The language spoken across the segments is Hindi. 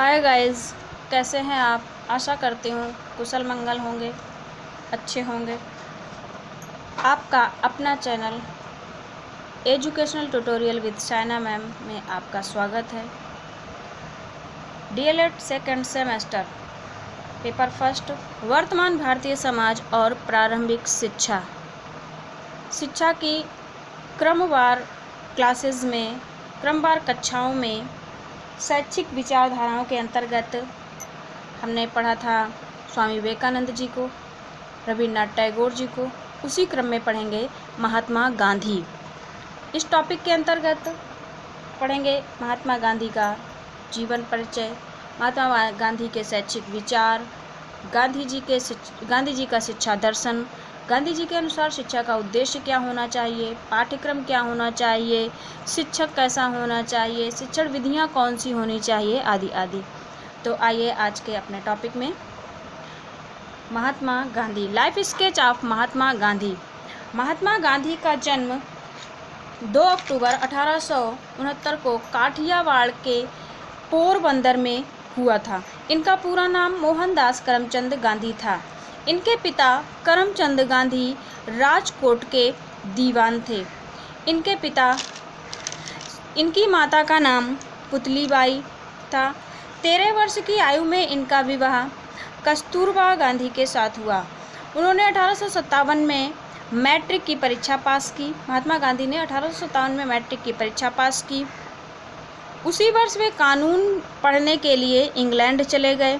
हाय गाइस, कैसे हैं आप। आशा करती हूँ कुशल मंगल होंगे, अच्छे होंगे। आपका अपना channel educational tutorial with Shaina ma'am में आपका स्वागत है। DElEd second semester paper first, वर्तमान भारतीय समाज और प्रारंभिक शिक्षा की क्रमवार क्लासेस में, क्रमवार कक्षाओं में शैक्षिक विचारधाराओं के अंतर्गत हमने पढ़ा था स्वामी विवेकानंद जी को, रविन्द्रनाथ टैगोर जी को। उसी क्रम में पढ़ेंगे महात्मा गांधी। इस टॉपिक के अंतर्गत पढ़ेंगे महात्मा गांधी का जीवन परिचय, महात्मा गांधी के शैक्षिक विचार, गांधी जी का शिक्षा दर्शन, गांधी जी के अनुसार शिक्षा का उद्देश्य क्या होना चाहिए, पाठ्यक्रम क्या होना चाहिए, शिक्षक कैसा होना चाहिए, शिक्षण विधियाँ कौन सी होनी चाहिए, आदि आदि। तो आइए आज के अपने टॉपिक में। Mahatma Gandhi, life sketch of Mahatma Gandhi. Mahatma Gandhi का जन्म 2 अक्टूबर 1869 को काठियावाड़ के पोरबंदर में हुआ था। इनका पूरा नाम मोहनदास करमचंद गांधी था। इनके पिता करमचंद गांधी राजकोट के दीवान थे। इनकी माता का नाम पुतलीबाई था। 13 वर्ष की आयु में इनका विवाह कस्तूरबा गांधी के साथ हुआ। उन्होंने 1857 में मैट्रिक की परीक्षा पास की। महात्मा गांधी ने 1857 में मैट्रिक की परीक्षा पास की। उसी वर्ष वे कानून पढ़ने के लिए इंग्लैंड चले गए।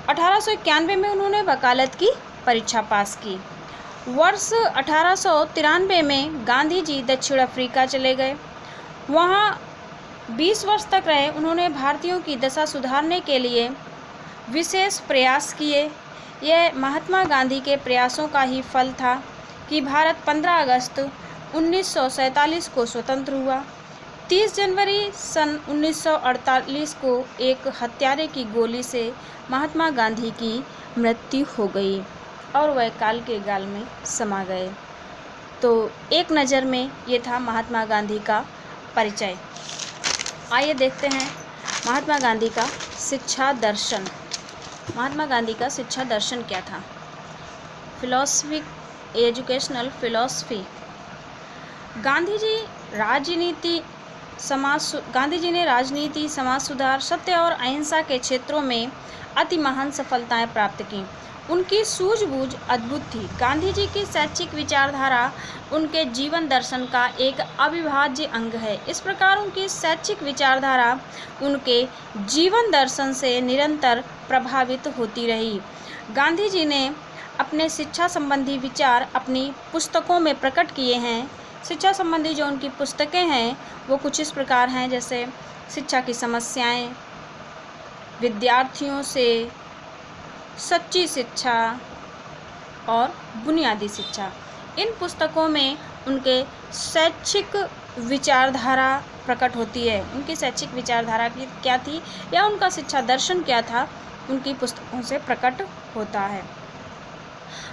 1891 में उन्होंने वकालत की परीक्षा पास की। वर्ष 1893 में गांधी जी दक्षिण अफ्रीका चले गए। वहाँ 20 वर्ष तक रहे। उन्होंने भारतीयों की दशा सुधारने के लिए विशेष प्रयास किए। यह महात्मा गांधी के प्रयासों का ही फल था कि भारत 15 अगस्त 1947 को स्वतंत्र हुआ। 30 जनवरी सन 1948 को एक हत्यारे की गोली से महात्मा गांधी की मृत्यु हो गई और वह काल के गाल में समा गए। तो एक नज़र में ये था महात्मा गांधी का परिचय। आइए देखते हैं महात्मा गांधी का शिक्षा दर्शन। महात्मा गांधी का शिक्षा दर्शन क्या था। Philosophy, educational philosophy. Gandhi ji ने राजनीति, समाज सुधार, सत्य और अहिंसा के क्षेत्रों में अति महान सफलताएं प्राप्त की। उनकी सूझबूझ अद्भुत थी। गांधी जी की शैक्षिक विचारधारा उनके जीवन दर्शन का एक अविभाज्य अंग है। इस प्रकार उनकी शैक्षिक विचारधारा उनके जीवन दर्शन से निरंतर प्रभावित होती रही। गांधी जी ने अपने शिक्षा संबंधी विचार अपनी पुस्तकों में प्रकट किए हैं। शिक्षा संबंधी जो उनकी पुस्तकें हैं वो कुछ इस प्रकार हैं, जैसे शिक्षा की समस्याएं, विद्यार्थियों से सच्ची शिक्षा और बुनियादी शिक्षा। इन पुस्तकों में उनके शैक्षिक विचारधारा प्रकट होती है। उनकी शैक्षिक विचारधारा की क्या थी या उनका शिक्षा दर्शन क्या था, उनकी पुस्तकों से प्रकट होता है।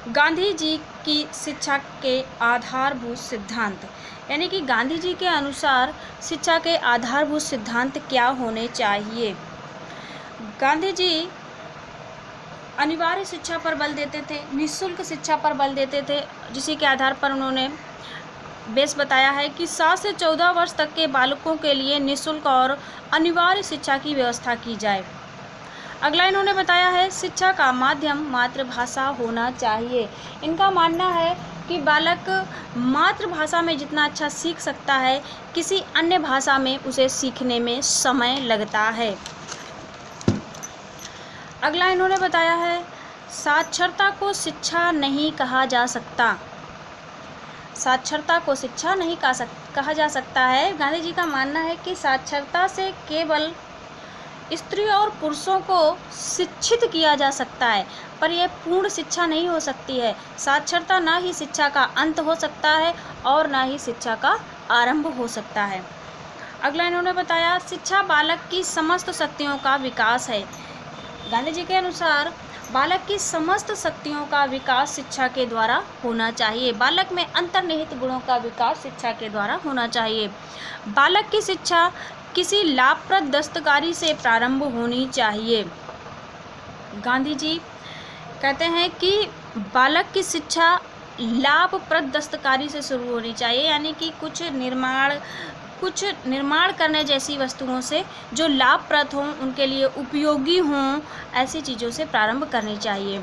गांधी जी की शिक्षा के आधारभूत सिद्धांत, यानी कि गांधी जी के अनुसार शिक्षा के आधारभूत सिद्धांत क्या होने चाहिए। गांधी जी अनिवार्य शिक्षा पर बल देते थे, निःशुल्क शिक्षा पर बल देते थे, जिसी के आधार पर उन्होंने बेस बताया है कि 7 से 14 वर्ष तक के बालकों के लिए निःशुल्क और अनिवार्य शिक्षा की व्यवस्था की जाए। अगला इन्होंने बताया है शिक्षा का माध्यम मातृभाषा होना चाहिए। इनका मानना है कि बालक मातृभाषा में जितना अच्छा सीख सकता है, किसी अन्य भाषा में उसे सीखने में समय लगता है। अगला इन्होंने बताया है साक्षरता को शिक्षा नहीं कहा जा सकता। साक्षरता को शिक्षा नहीं कहा जा सकता है। गांधी जी का मानना है कि साक्षरता से केवल स्त्री और पुरुषों को शिक्षित किया जा सकता है, पर यह पूर्ण शिक्षा नहीं हो सकती है। साक्षरता ना ही शिक्षा का अंत हो सकता है और ना ही शिक्षा का आरंभ हो सकता है। अगला इन्होंने बताया शिक्षा बालक की समस्त शक्तियों का विकास है। गांधी जी के अनुसार बालक की समस्त शक्तियों का विकास शिक्षा के द्वारा होना चाहिए। बालक में अंतर्निहित गुणों का विकास शिक्षा के द्वारा होना चाहिए। बालक की शिक्षा किसी लाभप्रद दस्तकारी से प्रारंभ होनी चाहिए। गांधी जी कहते हैं कि बालक की शिक्षा लाभप्रद दस्तकारी से शुरू होनी चाहिए, यानी कि कुछ निर्माण करने जैसी वस्तुओं से जो लाभप्रद हों, उनके लिए उपयोगी हों, ऐसी चीज़ों से प्रारंभ करनी चाहिए।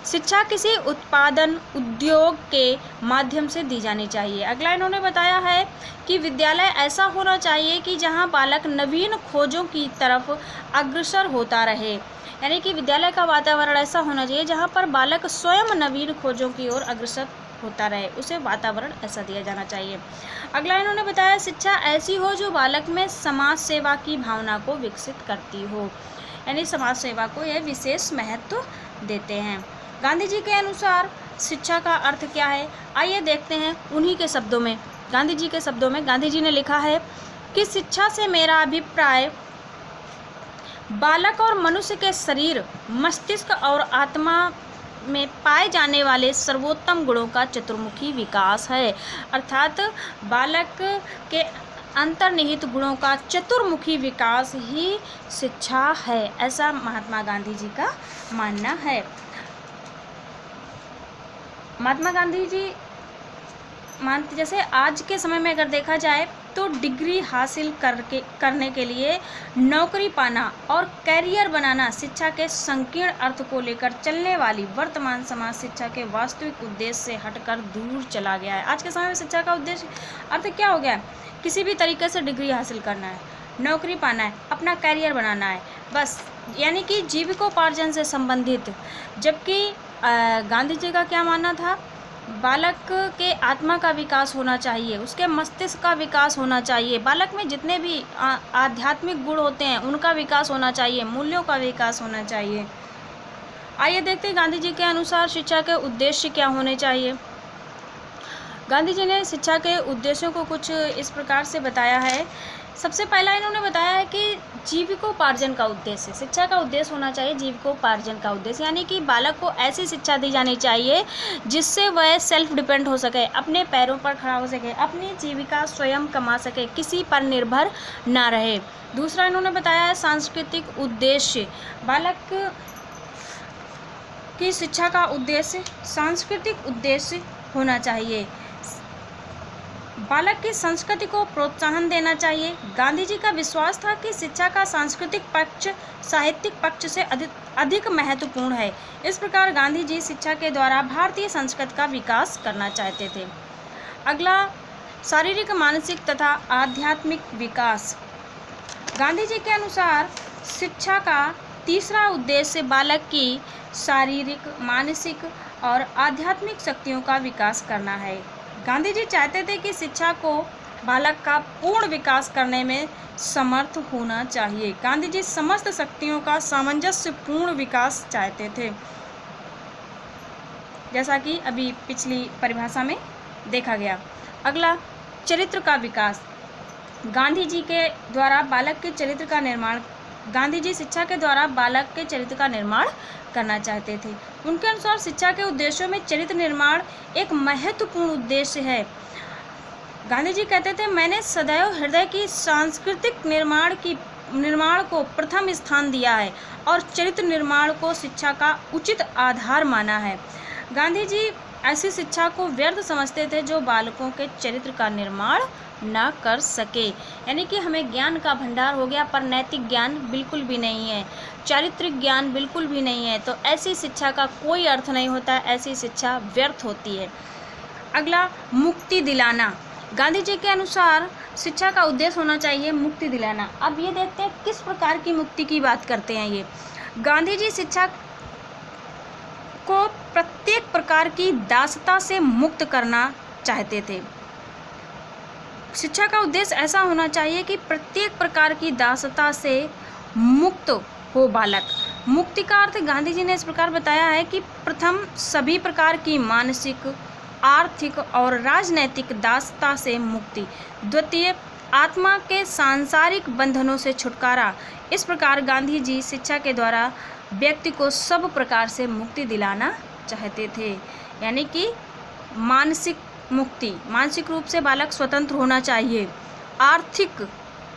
शिक्षा किसी उत्पादन उद्योग के माध्यम से दी जानी चाहिए। अगला इन्होंने बताया है कि विद्यालय ऐसा होना चाहिए कि जहां बालक नवीन खोजों की तरफ अग्रसर होता रहे, यानी कि विद्यालय का वातावरण ऐसा होना चाहिए जहां पर बालक स्वयं नवीन खोजों की ओर अग्रसर होता रहे, उसे वातावरण ऐसा दिया जाना चाहिए। अगला इन्होंने बताया शिक्षा ऐसी हो जो बालक में समाज सेवा की भावना को विकसित करती हो, यानी समाज सेवा को यह विशेष महत्व देते हैं। गांधी जी के अनुसार शिक्षा का अर्थ क्या है, आइए देखते हैं उन्हीं के शब्दों में। गांधी जी के शब्दों में गांधी जी ने लिखा है कि शिक्षा से मेरा अभिप्राय बालक और मनुष्य के शरीर, मस्तिष्क और आत्मा में पाए जाने वाले सर्वोत्तम गुणों का चतुर्मुखी विकास है। अर्थात बालक के अंतर्निहित गुणों का चतुर्मुखी विकास ही शिक्षा है, ऐसा महात्मा गांधी जी का मानना है। महात्मा गांधी जी मानते, जैसे आज के समय में अगर देखा जाए तो डिग्री हासिल करने के लिए नौकरी पाना और कैरियर बनाना शिक्षा के संकीर्ण अर्थ को लेकर चलने वाली वर्तमान समाज शिक्षा के वास्तविक उद्देश्य से हटकर दूर चला गया है। आज के समय में शिक्षा का उद्देश्य अर्थ क्या हो गया है? किसी भी तरीके से डिग्री हासिल करना है, नौकरी पाना है, अपना कैरियर बनाना है, बस, यानी कि जीविकोपार्जन से संबंधित। जबकि गांधी जी का क्या मानना था? बालक के आत्मा का विकास होना चाहिए, उसके मस्तिष्क का विकास होना चाहिए, बालक में जितने भी आध्यात्मिक गुण होते हैं उनका विकास होना चाहिए, मूल्यों का विकास होना चाहिए। आइए देखते हैं गांधी जी के अनुसार शिक्षा के उद्देश्य क्या होने चाहिए। गांधी जी ने शिक्षा के उद्देश्यों को कुछ इस प्रकार से बताया है। सबसे पहला इन्होंने बताया है कि जीविकोपार्जन का उद्देश्य, शिक्षा का उद्देश्य होना चाहिए जीविकोपार्जन का उद्देश्य, यानी कि बालक को ऐसी शिक्षा दी जानी चाहिए जिससे वह सेल्फ डिपेंड हो सके, अपने पैरों पर खड़ा हो सके, अपनी जीविका स्वयं कमा सके, किसी पर निर्भर ना रहे। दूसरा इन्होंने बताया है सांस्कृतिक उद्देश्य। बालक की शिक्षा का उद्देश्य सांस्कृतिक उद्देश्य होना चाहिए, बालक की संस्कृति को प्रोत्साहन देना चाहिए। गांधी जी का विश्वास था कि शिक्षा का सांस्कृतिक पक्ष साहित्यिक पक्ष से अधिक महत्वपूर्ण है। इस प्रकार गांधी जी शिक्षा के द्वारा भारतीय संस्कृति का विकास करना चाहते थे। अगला शारीरिक, मानसिक तथा आध्यात्मिक विकास। गांधी जी के अनुसार शिक्षा का तीसरा उद्देश्य बालक की शारीरिक, मानसिक और आध्यात्मिक शक्तियों का विकास करना है। गांधी जी चाहते थे कि शिक्षा को बालक का पूर्ण विकास करने में समर्थ होना चाहिए। गांधी जी समस्त शक्तियों का सामंजस्यपूर्ण विकास चाहते थे, जैसा कि अभी पिछली परिभाषा में देखा गया। अगला चरित्र का विकास। गांधी जी के द्वारा बालक के चरित्र का निर्माण, गांधी जी शिक्षा के द्वारा बालक के चरित्र का निर्माण करना चाहते थे। उनके अनुसार शिक्षा के उद्देश्यों में चरित्र निर्माण एक महत्वपूर्ण उद्देश्य है। गांधी जी कहते थे, मैंने सदैव हृदय की सांस्कृतिक निर्माण को प्रथम स्थान दिया है और चरित्र निर्माण को शिक्षा का उचित आधार माना है। गांधी जी ऐसी शिक्षा को व्यर्थ समझते थे जो बालकों के चरित्र का निर्माण ना कर सके, यानी कि हमें ज्ञान का भंडार हो गया पर नैतिक ज्ञान बिल्कुल भी नहीं है, चारित्रिक ज्ञान बिल्कुल भी नहीं है, तो ऐसी शिक्षा का कोई अर्थ नहीं होता, ऐसी शिक्षा व्यर्थ होती है। अगला मुक्ति दिलाना। गांधी जी के अनुसार शिक्षा का उद्देश्य होना चाहिए मुक्ति दिलाना। अब ये देखते हैं किस प्रकार की मुक्ति की बात करते हैं ये। गांधी जी शिक्षा को प्रत्येक प्रकार की दासता से मुक्त करना चाहते थे। शिक्षा का उद्देश्य ऐसा होना चाहिए कि प्रत्येक प्रकार की दासता से मुक्त हो बालक। मुक्ति का अर्थ गांधी जी ने इस प्रकार बताया है कि प्रथम सभी प्रकार की मानसिक, आर्थिक और राजनैतिक दासता से मुक्ति, द्वितीय आत्मा के सांसारिक बंधनों से छुटकारा। इस प्रकार गांधी जी शिक्षा के द्वारा व्यक्ति को सब प्रकार से मुक्ति दिलाना चाहते थे, यानी कि मानसिक मुक्ति, मानसिक रूप से बालक स्वतंत्र होना चाहिए, आर्थिक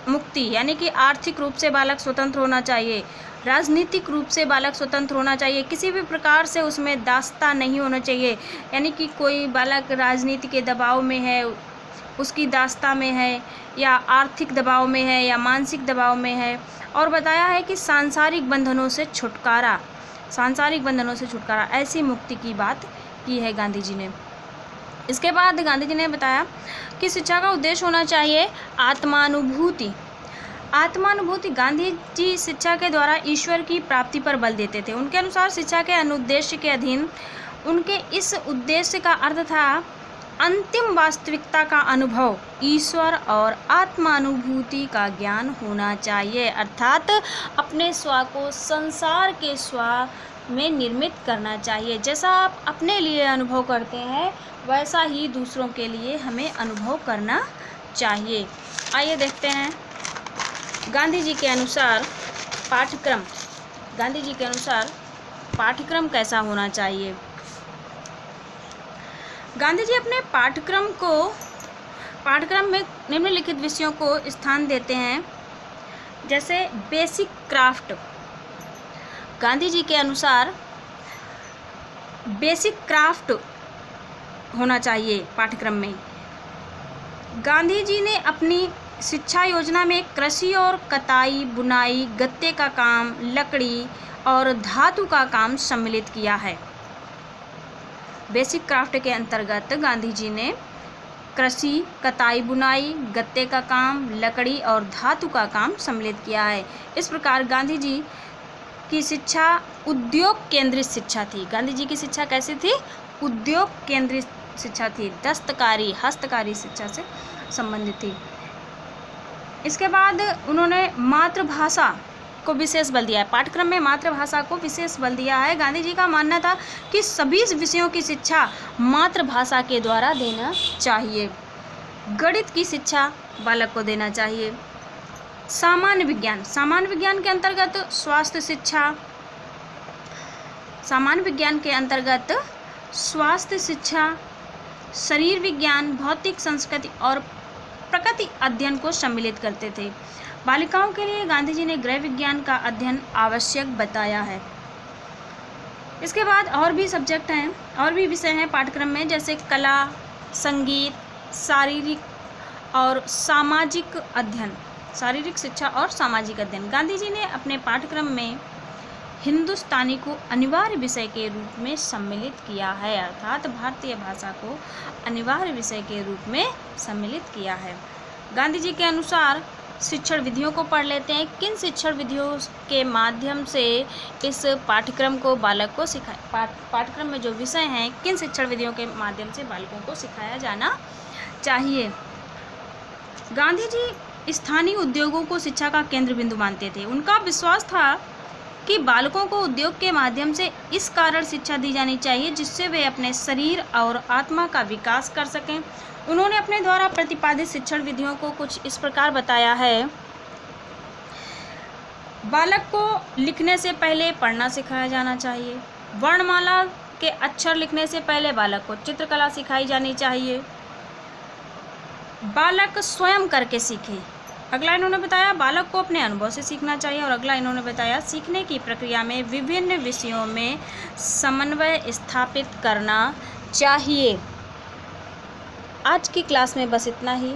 मुक्ति, यानी कि आर्थिक रूप से बालक स्वतंत्र होना चाहिए, राजनीतिक रूप से बालक स्वतंत्र होना चाहिए, किसी भी प्रकार से उसमें दास्ता नहीं होना चाहिए, यानी कि कोई बालक राजनीति के दबाव में है, उसकी दास्ता में है, या आर्थिक दबाव में है, या मानसिक दबाव में है। और बताया है कि सांसारिक बंधनों से छुटकारा, ऐसी मुक्ति की बात की है गांधी जी ने। इसके बाद गांधी जी ने बताया कि शिक्षा का उद्देश्य होना चाहिए आत्मानुभूति। गांधी जी शिक्षा के द्वारा ईश्वर की प्राप्ति पर बल देते थे। उनके अनुसार शिक्षा के अनुद्देश्य के अधीन उनके इस उद्देश्य का अर्थ था अंतिम वास्तविकता का अनुभव, ईश्वर और आत्मानुभूति का ज्ञान होना चाहिए, अर्थात अपने स्व को संसार के स्व में निर्मित करना चाहिए। जैसा आप अपने लिए अनुभव करते हैं वैसा ही दूसरों के लिए हमें अनुभव करना चाहिए। आइए देखते हैं गांधी जी के अनुसार पाठ्यक्रम कैसा होना चाहिए। गांधी जी अपने पाठ्यक्रम में निम्नलिखित विषयों को स्थान देते हैं, जैसे बेसिक क्राफ्ट। गांधी जी के अनुसार बेसिक क्राफ्ट होना चाहिए पाठ्यक्रम में। गांधी जी ने अपनी शिक्षा योजना में कृषि और कताई, बुनाई, गत्ते का काम, लकड़ी और धातु का काम सम्मिलित किया है। बेसिक क्राफ्ट के अंतर्गत गांधी जी ने कृषि, कताई, बुनाई, गत्ते का काम, लकड़ी और धातु का काम सम्मिलित किया है। इस प्रकार गांधी जी की शिक्षा उद्योग केंद्रित शिक्षा थी। गांधी जी की शिक्षा कैसी थी? उद्योग केंद्रित शिक्षा थी, हस्तकारी शिक्षा से संबंधित थी। इसके बाद उन्होंने मातृभाषा को विशेष बल दिया है। पाठ्यक्रम में मातृभाषा को विशेष बल दिया है। गांधी जी का मानना था कि सभी विषयों की शिक्षा मातृभाषा के द्वारा देना चाहिए। गणित की शिक्षा बालक को देना चाहिए। सामान्य विज्ञान के अंतर्गत स्वास्थ्य शिक्षा, शरीर विज्ञान, भौतिक, संस्कृति और प्रकृति अध्ययन को सम्मिलित करते थे। बालिकाओं के लिए गांधी जी ने गृह विज्ञान का अध्ययन आवश्यक बताया है। इसके बाद और भी विषय हैं पाठ्यक्रम में, जैसे कला, संगीत, शारीरिक शिक्षा और सामाजिक अध्ययन। गांधी जी ने अपने पाठ्यक्रम में हिंदुस्तानी को अनिवार्य विषय के रूप में सम्मिलित किया है, अर्थात भारतीय भाषा को अनिवार्य विषय के रूप में सम्मिलित किया है। गांधी जी के अनुसार शिक्षण विधियों को पढ़ लेते हैं। किन शिक्षण विधियों के माध्यम से इस पाठ्यक्रम को बालक को पाठ्यक्रम में जो विषय हैं, किन शिक्षण विधियों के माध्यम से बालकों को सिखाया जाना चाहिए। गांधी जी स्थानीय उद्योगों को शिक्षा का केंद्र बिंदु मानते थे। उनका विश्वास था कि बालकों को उद्योग के माध्यम से इस कारण शिक्षा दी जानी चाहिए जिससे वे अपने शरीर और आत्मा का विकास कर सकें। उन्होंने अपने द्वारा प्रतिपादित शिक्षण विधियों को कुछ इस प्रकार बताया है। बालक को लिखने से पहले पढ़ना सिखाया जाना चाहिए। वर्णमाला के अक्षर लिखने से पहले बालक को चित्रकला सिखाई जानी चाहिए। बालक स्वयं करके सीखे। अगला इन्होंने बताया बालक को अपने अनुभव से सीखना चाहिए। और अगला इन्होंने बताया सीखने की प्रक्रिया में विभिन्न विषयों में समन्वय स्थापित करना चाहिए। आज की क्लास में बस इतना ही।